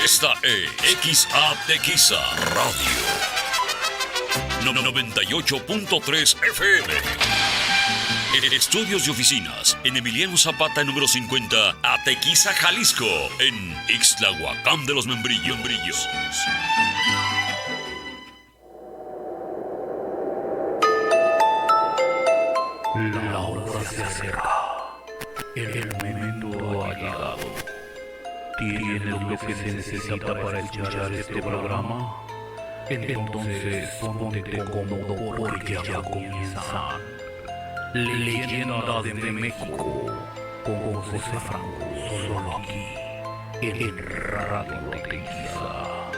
Esta es XATX Radio 98.3 FM. Estudios y oficinas en Emiliano Zapata número 50, Atequiza, Jalisco, en Ixtlahuacán de los Membrillos. La hora se acerca. El momento ha llegado. ¿Tienes lo que se necesita para escuchar este programa? Entonces ponte cómodo porque ya comienzan Leyendas de México con José Franco, solo aquí en Radio Atequiza.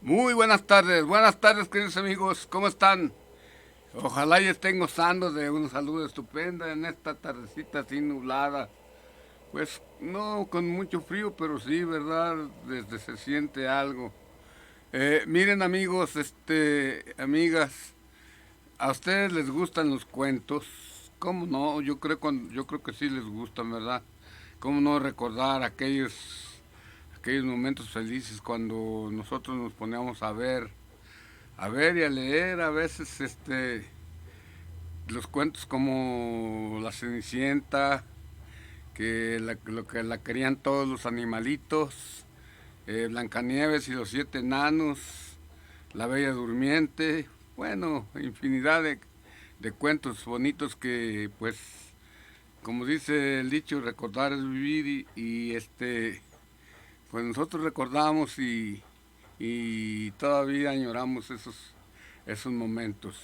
Muy buenas tardes queridos amigos, ¿cómo están? Ojalá y estén gozando de una salud estupenda en esta tardecita así nublada. Pues no con mucho frío, pero sí, ¿verdad? Desde se siente algo. Miren amigos, amigas, ¿a ustedes les gustan los cuentos? ¿Cómo no? Yo creo que sí les gustan, ¿verdad? ¿Cómo no recordar aquellos momentos felices cuando nosotros nos poníamos a ver y a leer a veces los cuentos como La Cenicienta, que la querían todos los animalitos, Blancanieves y los 7 enanos, La Bella Durmiente, bueno, infinidad de cuentos bonitos que, pues, como dice el dicho, recordar es vivir y pues nosotros recordamos y todavía añoramos esos momentos.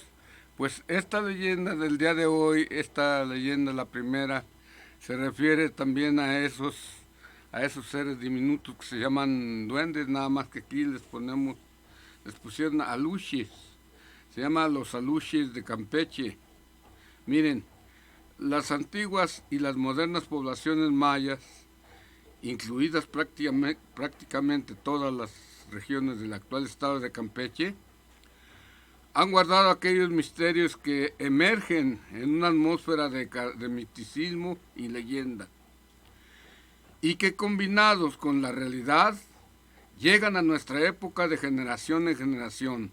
Pues esta leyenda del día de hoy, esta leyenda, la primera, se refiere también a esos seres diminutos que se llaman duendes, nada más que aquí les pusieron aluches. Se llaman los aluches de Campeche. Miren, las antiguas y las modernas poblaciones mayas, incluidas prácticamente todas las regiones del actual estado de Campeche, han guardado aquellos misterios que emergen en una atmósfera de misticismo y leyenda, y que combinados con la realidad llegan a nuestra época de generación en generación.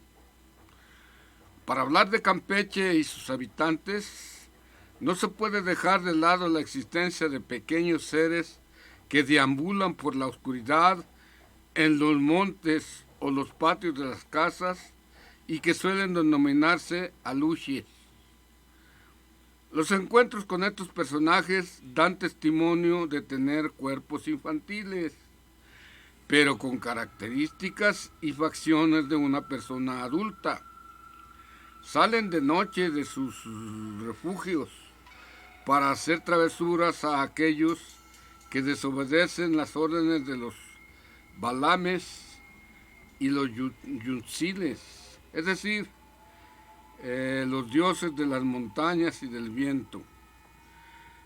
Para hablar de Campeche y sus habitantes, no se puede dejar de lado la existencia de pequeños seres que deambulan por la oscuridad en los montes o los patios de las casas y que suelen denominarse aluches. Los encuentros con estos personajes dan testimonio de tener cuerpos infantiles, pero con características y facciones de una persona adulta. Salen de noche de sus refugios para hacer travesuras a aquellos que desobedecen las órdenes de los balames y los yunziles, es decir, los dioses de las montañas y del viento.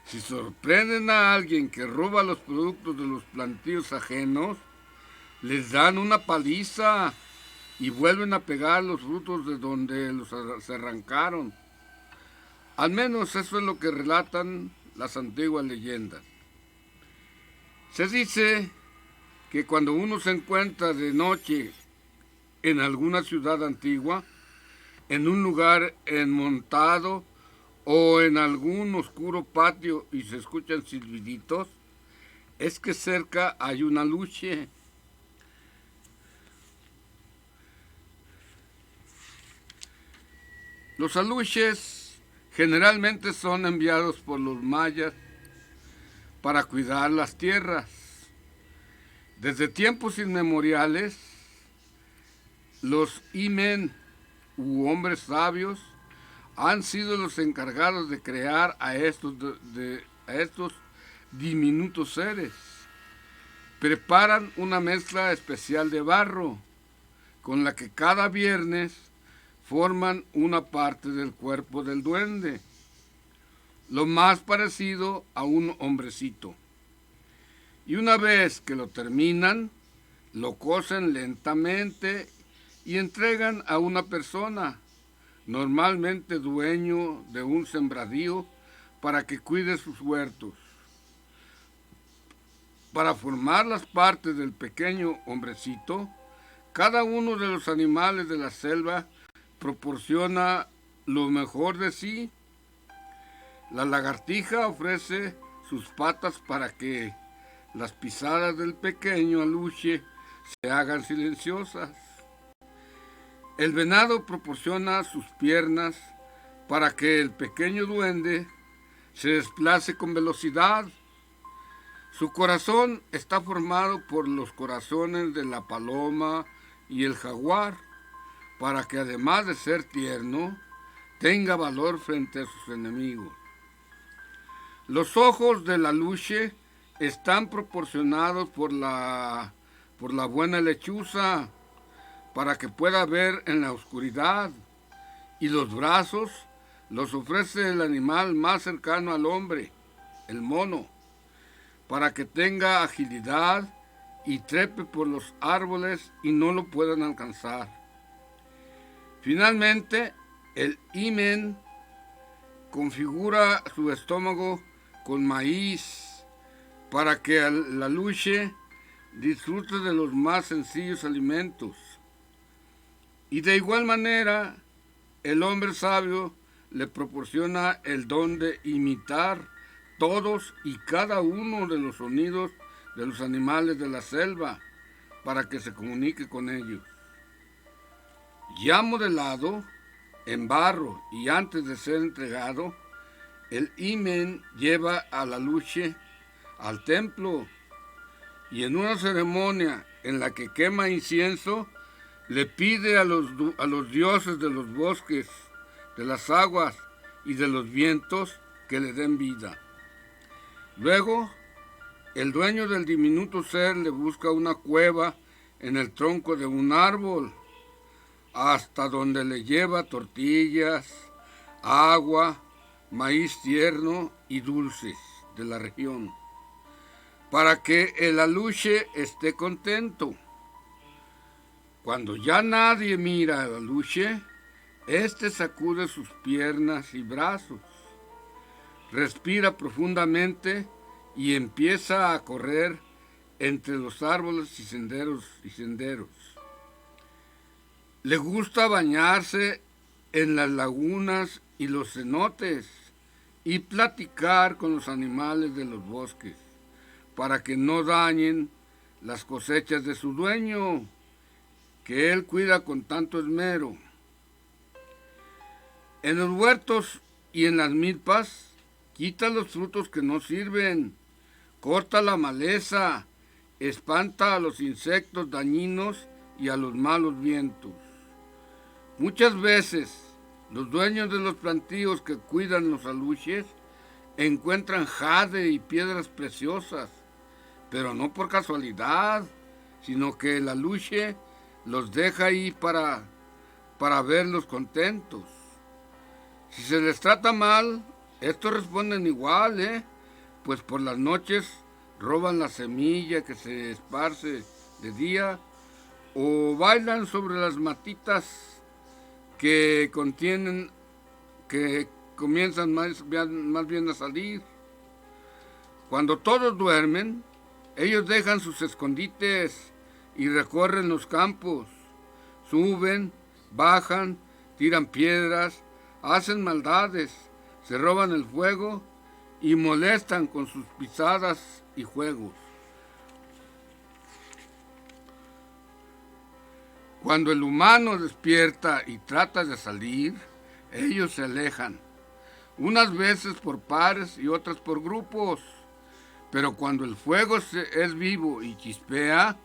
Si sorprenden a alguien que roba los productos de los plantíos ajenos, les dan una paliza y vuelven a pegar los frutos de donde se arrancaron. Al menos eso es lo que relatan las antiguas leyendas. Se dice que cuando uno se encuentra de noche en alguna ciudad antigua, en un lugar enmontado o en algún oscuro patio y se escuchan silbiditos, es que cerca hay un aluche. Los aluches generalmente son enviados por los mayas para cuidar las tierras. Desde tiempos inmemoriales, los imen u hombres sabios han sido los encargados de crear a estos diminutos seres. Preparan una mezcla especial de barro, con la que cada viernes forman una parte del cuerpo del duende, lo más parecido a un hombrecito. Y una vez que lo terminan, lo cocen lentamente y entregan a una persona normalmente dueño de un sembradío, para que cuide sus huertos. Para formar las partes del pequeño hombrecito, cada uno de los animales de la selva proporciona lo mejor de sí. La lagartija ofrece sus patas para que las pisadas del pequeño aluche se hagan silenciosas. El venado proporciona sus piernas para que el pequeño duende se desplace con velocidad. Su corazón está formado por los corazones de la paloma y el jaguar, para que además de ser tierno, tenga valor frente a sus enemigos. Los ojos del aluche están proporcionados por la buena lechuza, para que pueda ver en la oscuridad, y los brazos los ofrece el animal más cercano al hombre, el mono, para que tenga agilidad y trepe por los árboles y no lo puedan alcanzar. Finalmente, el himen configura su estómago con maíz, para que el aluche disfrute de los más sencillos alimentos. Y de igual manera, el hombre sabio le proporciona el don de imitar todos y cada uno de los sonidos de los animales de la selva, para que se comunique con ellos. Ya modelado en barro y antes de ser entregado, el himen lleva al aluche al templo, y en una ceremonia en la que quema incienso, le pide a los dioses de los bosques, de las aguas y de los vientos que le den vida. Luego, el dueño del diminuto ser le busca una cueva en el tronco de un árbol, hasta donde le lleva tortillas, agua, maíz tierno y dulces de la región, para que el aluche esté contento. Cuando ya nadie mira al aluche, éste sacude sus piernas y brazos, respira profundamente y empieza a correr entre los árboles y senderos. Le gusta bañarse en las lagunas y los cenotes y platicar con los animales de los bosques, para que no dañen las cosechas de su dueño, que él cuida con tanto esmero. En los huertos y en las milpas, quita los frutos que no sirven, corta la maleza, espanta a los insectos dañinos y a los malos vientos. Muchas veces, los dueños de los plantíos que cuidan los aluches encuentran jade y piedras preciosas, pero no por casualidad, sino que el aluche los deja ahí para verlos contentos. Si se les trata mal, estos responden igual, pues por las noches roban la semilla que se esparce de día, o bailan sobre las matitas que comienzan más bien a salir. Cuando todos duermen, ellos dejan sus escondites y recorren los campos, suben, bajan, tiran piedras, hacen maldades, se roban el fuego y molestan con sus pisadas y juegos. Cuando el humano despierta y trata de salir, ellos se alejan, unas veces por pares y otras por grupos, pero cuando el fuego es vivo y chispea,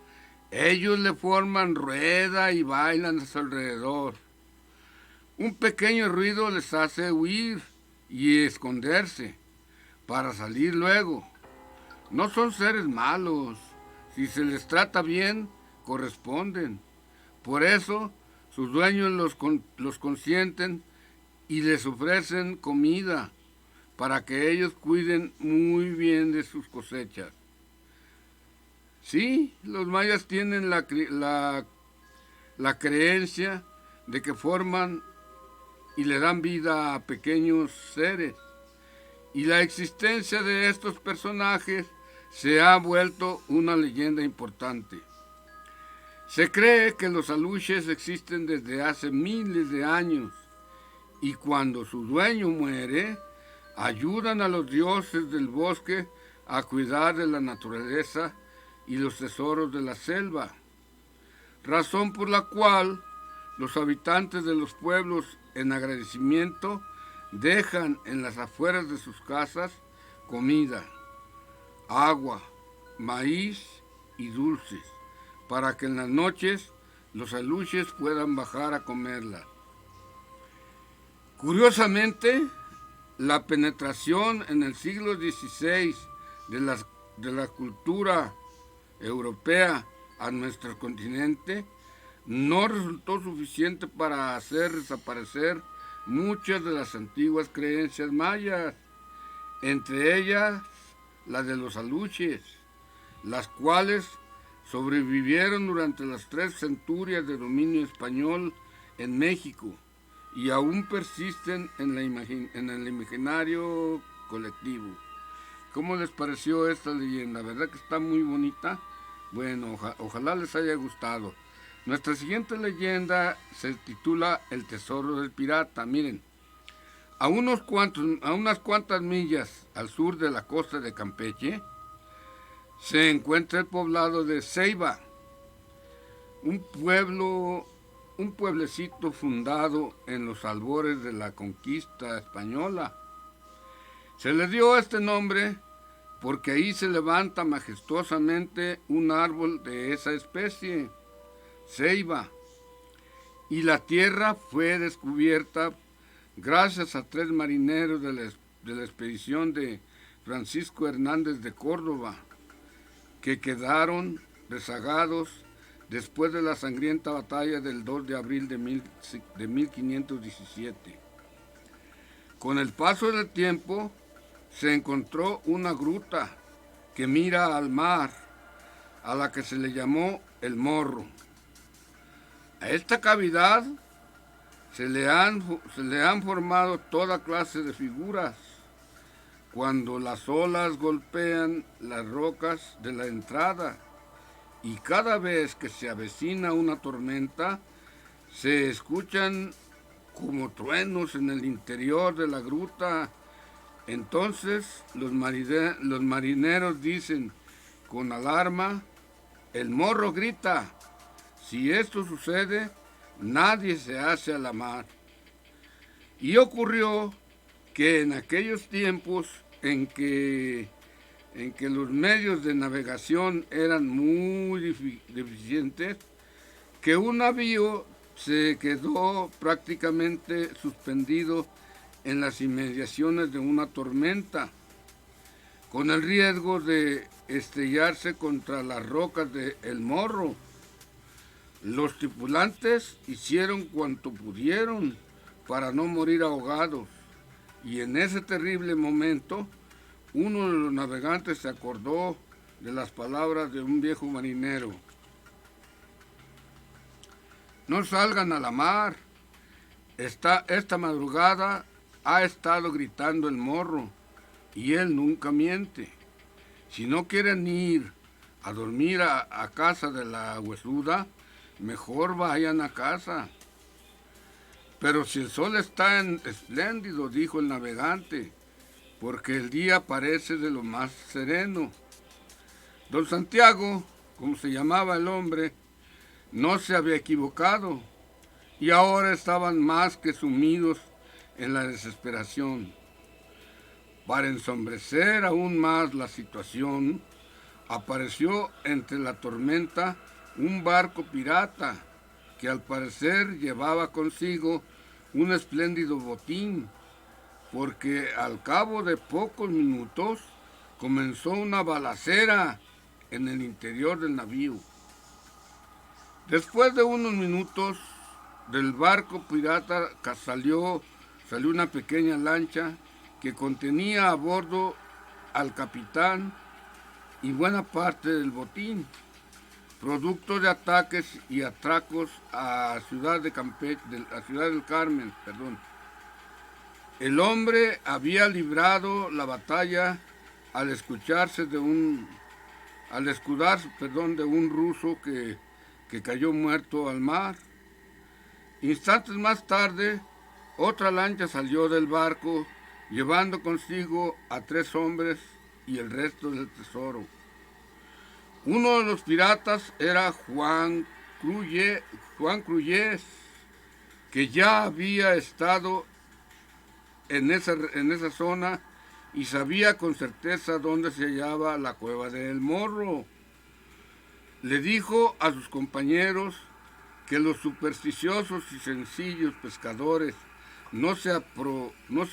ellos le forman rueda y bailan a su alrededor. Un pequeño ruido les hace huir y esconderse para salir luego. No son seres malos. Si se les trata bien, corresponden. Por eso, sus dueños los consienten y les ofrecen comida para que ellos cuiden muy bien de sus cosechas. Sí, los mayas tienen la creencia de que forman y le dan vida a pequeños seres. Y la existencia de estos personajes se ha vuelto una leyenda importante. Se cree que los aluches existen desde hace miles de años y cuando su dueño muere, ayudan a los dioses del bosque a cuidar de la naturaleza y los tesoros de la selva, razón por la cual los habitantes de los pueblos en agradecimiento dejan en las afueras de sus casas comida, agua, maíz y dulces, para que en las noches los aluches puedan bajar a comerla. Curiosamente, la penetración en el siglo XVI de la cultura europea a nuestro continente no resultó suficiente para hacer desaparecer muchas de las antiguas creencias mayas, entre ellas la de los aluches, las cuales sobrevivieron durante las 3 centurias de dominio español en México y aún persisten en el imaginario colectivo. ¿Cómo les pareció esta leyenda? ¿Verdad que está muy bonita? Bueno, ojalá les haya gustado. Nuestra siguiente leyenda se titula El Tesoro del Pirata. Miren, a unas cuantas millas al sur de la costa de Campeche se encuentra el poblado de Ceiba, un pueblecito fundado en los albores de la conquista española. Se le dio este nombre porque ahí se levanta majestuosamente un árbol de esa especie, ceiba, y la tierra fue descubierta gracias a 3 marineros de la expedición de Francisco Hernández de Córdoba, que quedaron rezagados después de la sangrienta batalla del 2 de abril de 1517. Con el paso del tiempo, se encontró una gruta que mira al mar, a la que se le llamó el Morro. A esta cavidad se le han formado toda clase de figuras. Cuando las olas golpean las rocas de la entrada y cada vez que se avecina una tormenta, se escuchan como truenos en el interior de la gruta. Entonces los marineros dicen con alarma: el Morro grita. Si esto sucede, nadie se hace a la mar. Y ocurrió que en aquellos tiempos en que los medios de navegación eran muy deficientes, que un navío se quedó prácticamente suspendido en las inmediaciones de una tormenta, con el riesgo de estrellarse contra las rocas de El Morro. Los tripulantes hicieron cuanto pudieron para no morir ahogados, y en ese terrible momento uno de los navegantes se acordó de las palabras de un viejo marinero: no salgan a la mar, esta madrugada ha estado gritando el Morro, y él nunca miente. Si no quieren ir a dormir a casa de la huesuda, mejor vayan a casa. Pero si el sol está espléndido, dijo el navegante, porque el día parece de lo más sereno. Don Santiago, como se llamaba el hombre, no se había equivocado, y ahora estaban más que sumidos en la desesperación. Para ensombrecer aún más la situación, apareció entre la tormenta un barco pirata que al parecer llevaba consigo un espléndido botín, porque al cabo de pocos minutos comenzó una balacera en el interior del navío. Después de unos minutos, del barco pirata salió una pequeña lancha que contenía a bordo al capitán y buena parte del botín, producto de ataques y atracos a Ciudad del Carmen. El hombre había librado la batalla al escudarse de un ruso que cayó muerto al mar. Instantes más tarde, otra lancha salió del barco, llevando consigo a 3 hombres y el resto del tesoro. Uno de los piratas era Juan Cruyés, que ya había estado en esa zona y sabía con certeza dónde se hallaba la cueva del Morro. Le dijo a sus compañeros que los supersticiosos y sencillos pescadores no se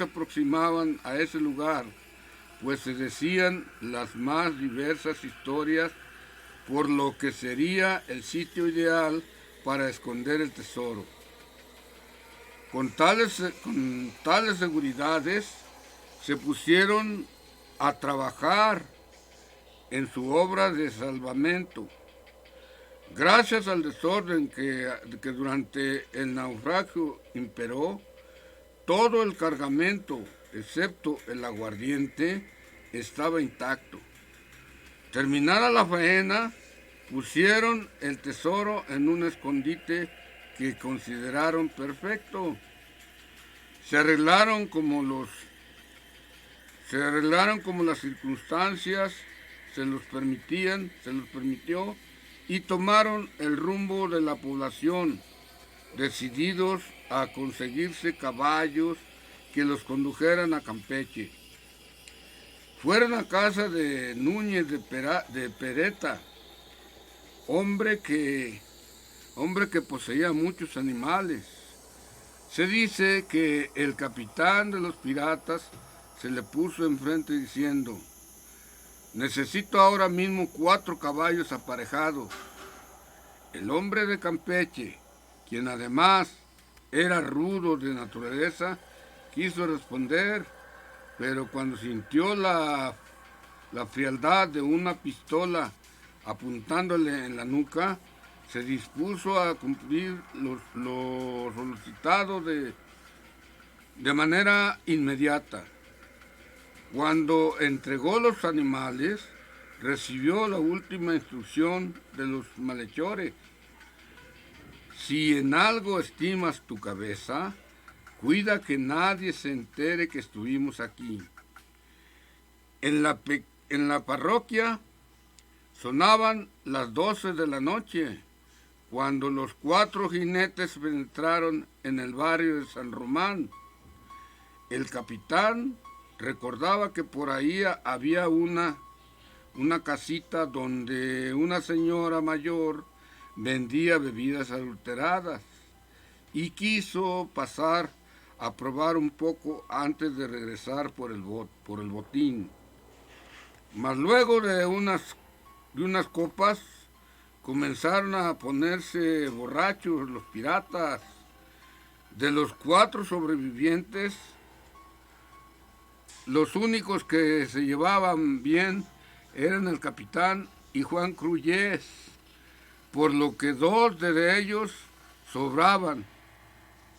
aproximaban a ese lugar, pues se decían las más diversas historias, por lo que sería el sitio ideal para esconder el tesoro. Con tales seguridades se pusieron a trabajar en su obra de salvamento. Gracias al desorden que durante el naufragio imperó, todo el cargamento, excepto el aguardiente, estaba intacto. Terminada la faena, pusieron el tesoro en un escondite que consideraron perfecto. Se arreglaron como las circunstancias se los permitió, y tomaron el rumbo de la población, decididos a conseguirse caballos que los condujeran a Campeche. Fueron a casa de Núñez de Pereta, hombre que poseía muchos animales. Se dice que el capitán de los piratas se le puso enfrente diciendo: necesito ahora mismo 4 caballos aparejados. El hombre de Campeche, quien además era rudo de naturaleza, quiso responder, pero cuando sintió la frialdad de una pistola apuntándole en la nuca, se dispuso a cumplir lo solicitado de manera inmediata. Cuando entregó los animales, recibió la última instrucción de los malhechores: si en algo estimas tu cabeza, cuida que nadie se entere que estuvimos aquí. En la parroquia sonaban las 12 de la noche, cuando los 4 jinetes penetraron en el barrio de San Román. El capitán recordaba que por ahí había una casita donde una señora mayor vendía bebidas adulteradas y quiso pasar a probar un poco antes de regresar por el botín. Mas luego de unas copas comenzaron a ponerse borrachos los piratas. De los 4 sobrevivientes, los únicos que se llevaban bien eran el capitán y Juan Cruyés, por lo que 2 de ellos sobraban,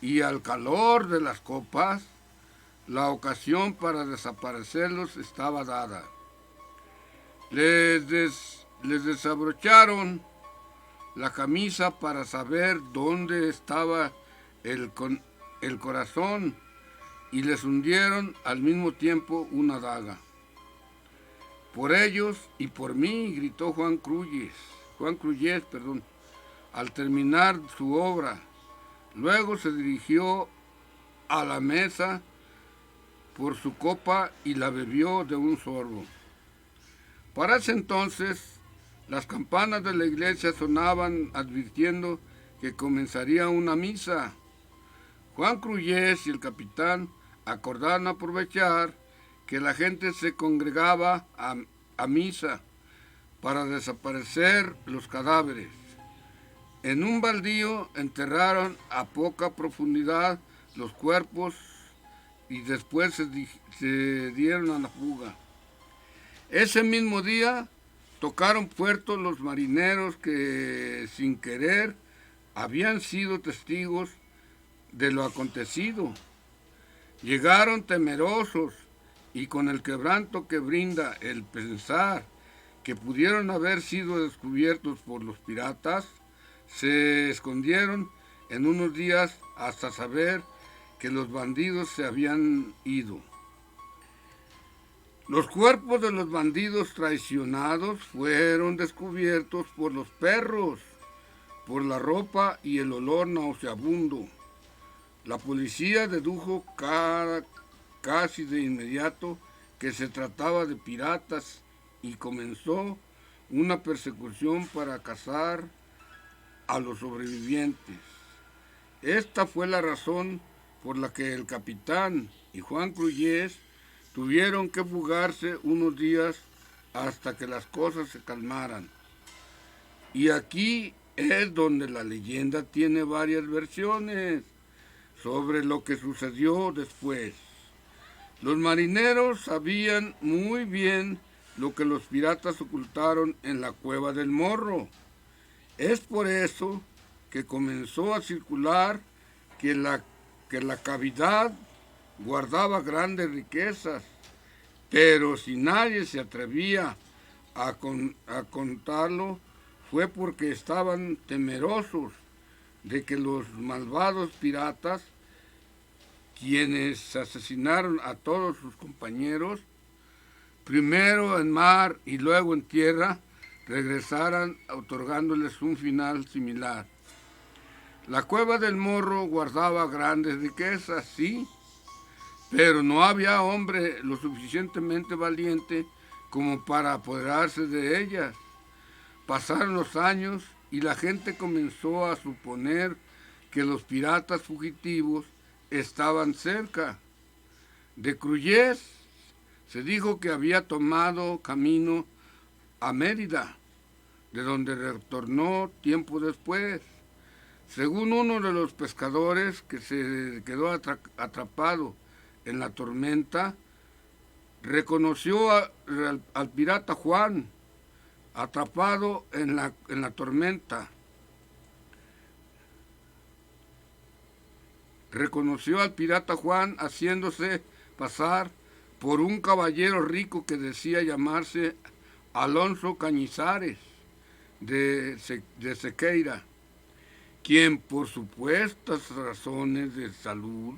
y al calor de las copas, la ocasión para desaparecerlos estaba dada. Les desabrocharon la camisa para saber dónde estaba el corazón, y les hundieron al mismo tiempo una daga. Por ellos y por mí, gritó Juan Cruyés, al terminar su obra. Luego se dirigió a la mesa por su copa y la bebió de un sorbo. Para ese entonces, las campanas de la iglesia sonaban advirtiendo que comenzaría una misa. Juan Cruyés y el capitán acordaron aprovechar que la gente se congregaba a misa para desaparecer los cadáveres. En un baldío enterraron a poca profundidad los cuerpos y después se dieron a la fuga. Ese mismo día tocaron puerto los marineros que sin querer habían sido testigos de lo acontecido. Llegaron temerosos y con el quebranto que brinda el pensar que pudieron haber sido descubiertos por los piratas, se escondieron en unos días hasta saber que los bandidos se habían ido. Los cuerpos de los bandidos traicionados fueron descubiertos por los perros, por la ropa y el olor nauseabundo. La policía dedujo casi de inmediato que se trataba de piratas y comenzó una persecución para cazar a los sobrevivientes. Esta fue la razón por la que el capitán y Juan Cruyés tuvieron que fugarse unos días hasta que las cosas se calmaran. Y aquí es donde la leyenda tiene varias versiones sobre lo que sucedió después. Los marineros sabían muy bien lo que los piratas ocultaron en la cueva del Morro. Es por eso que comenzó a circular que la cavidad guardaba grandes riquezas, pero si nadie se atrevía a contarlo, fue porque estaban temerosos de que los malvados piratas, quienes asesinaron a todos sus compañeros, primero en mar y luego en tierra, regresaran otorgándoles un final similar. La cueva del Morro guardaba grandes riquezas, sí, pero no había hombre lo suficientemente valiente como para apoderarse de ellas. Pasaron los años y la gente comenzó a suponer que los piratas fugitivos estaban cerca. De Cruyés se dijo que había tomado camino a Mérida, de donde retornó tiempo después. Según uno de los pescadores que se quedó atrapado en la tormenta, reconoció al pirata Juan, atrapado en la tormenta. Reconoció al pirata Juan haciéndose pasar por un caballero rico que decía llamarse Alonso Cañizares de Sequeira, quien por supuestas razones de salud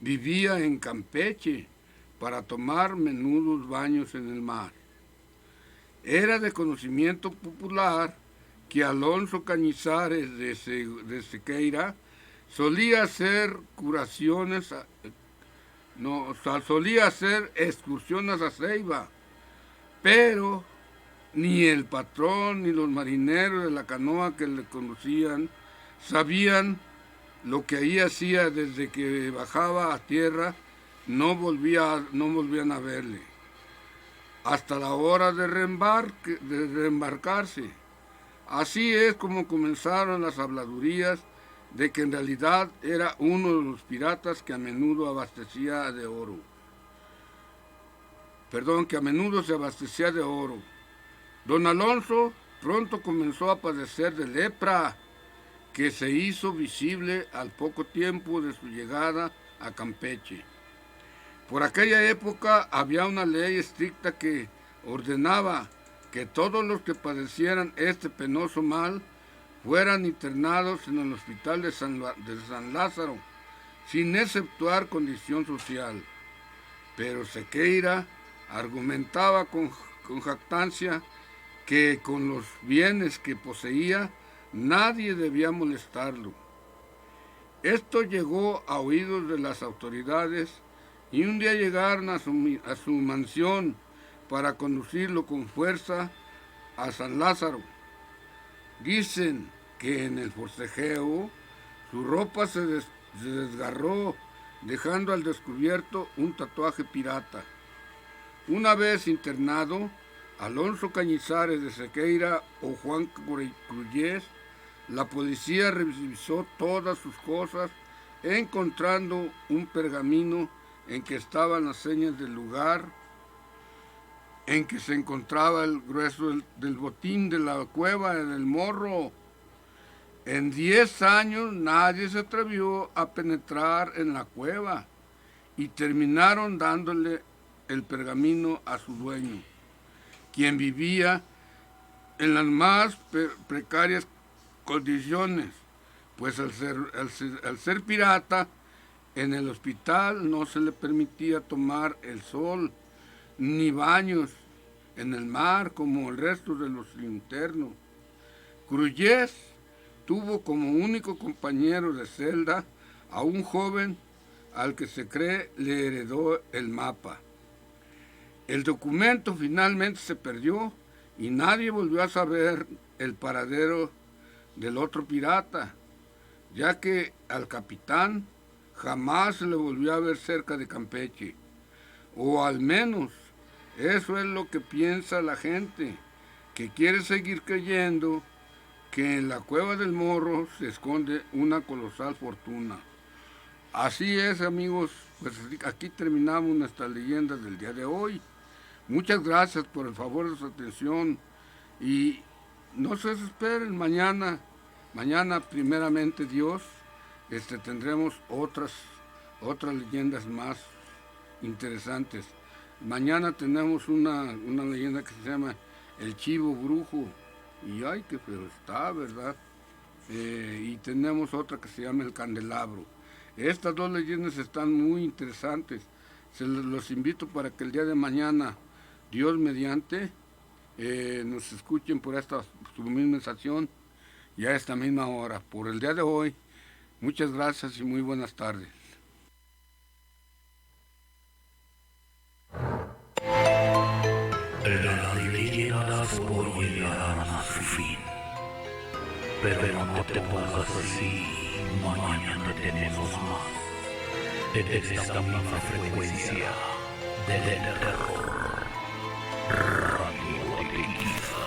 vivía en Campeche para tomar menudos baños en el mar. Era de conocimiento popular que Alonso Cañizares de Sequeira solía hacer excursiones a Ceiba, pero ni el patrón ni los marineros de la canoa que le conocían sabían lo que ahí hacía. Desde que bajaba a tierra no volvían a verle hasta la hora de reembarcarse. Así es como comenzaron las habladurías de que en realidad era uno de los piratas que a menudo se abastecía de oro. Don Alonso pronto comenzó a padecer de lepra, que se hizo visible al poco tiempo de su llegada a Campeche. Por aquella época había una ley estricta que ordenaba que todos los que padecieran este penoso mal fueran internados en el hospital de San Lázaro, sin exceptuar condición social. Pero Sequeira argumentaba con jactancia que con los bienes que poseía nadie debía molestarlo. Esto llegó a oídos de las autoridades y un día llegaron a su mansión para conducirlo con fuerza a San Lázaro. Dicen que en el forcejeo su ropa se desgarró, dejando al descubierto un tatuaje pirata. Una vez internado, Alonso Cañizares de Sequeira o Juan Cruyés, la policía revisó todas sus cosas, encontrando un pergamino en que estaban las señas del lugar en que se encontraba el grueso del botín de la cueva del Morro. En 10 años nadie se atrevió a penetrar en la cueva, y terminaron dándole el pergamino a su dueño, quien vivía en las más precarias condiciones, pues al ser pirata, en el hospital no se le permitía tomar el sol, ni baños en el mar como el resto de los internos. Crullés tuvo como único compañero de celda a un joven al que se cree le heredó el mapa. El documento finalmente se perdió y nadie volvió a saber el paradero del otro pirata, ya que al capitán jamás se le volvió a ver cerca de Campeche. O al menos eso es lo que piensa la gente, que quiere seguir creyendo que en la cueva del Morro se esconde una colosal fortuna. Así es, amigos, pues aquí terminamos nuestras leyendas del día de hoy. Muchas gracias por el favor de su atención y no se desesperen, mañana primeramente Dios, tendremos otras leyendas más interesantes. Mañana tenemos una leyenda que se llama El Chivo Brujo, y ay, qué feo está, ¿verdad? Y tenemos otra que se llama El Candelabro. Estas dos leyendas están muy interesantes. Los invito para que el día de mañana, Dios mediante, nos escuchen por su misma estación y a esta misma hora. Por el día de hoy, muchas gracias y muy buenas tardes. Las leyendas hoy llegarán a su fin, pero no te pongas así, mañana tenemos más de esta misma frecuencia del terror. Radio de Tequiza.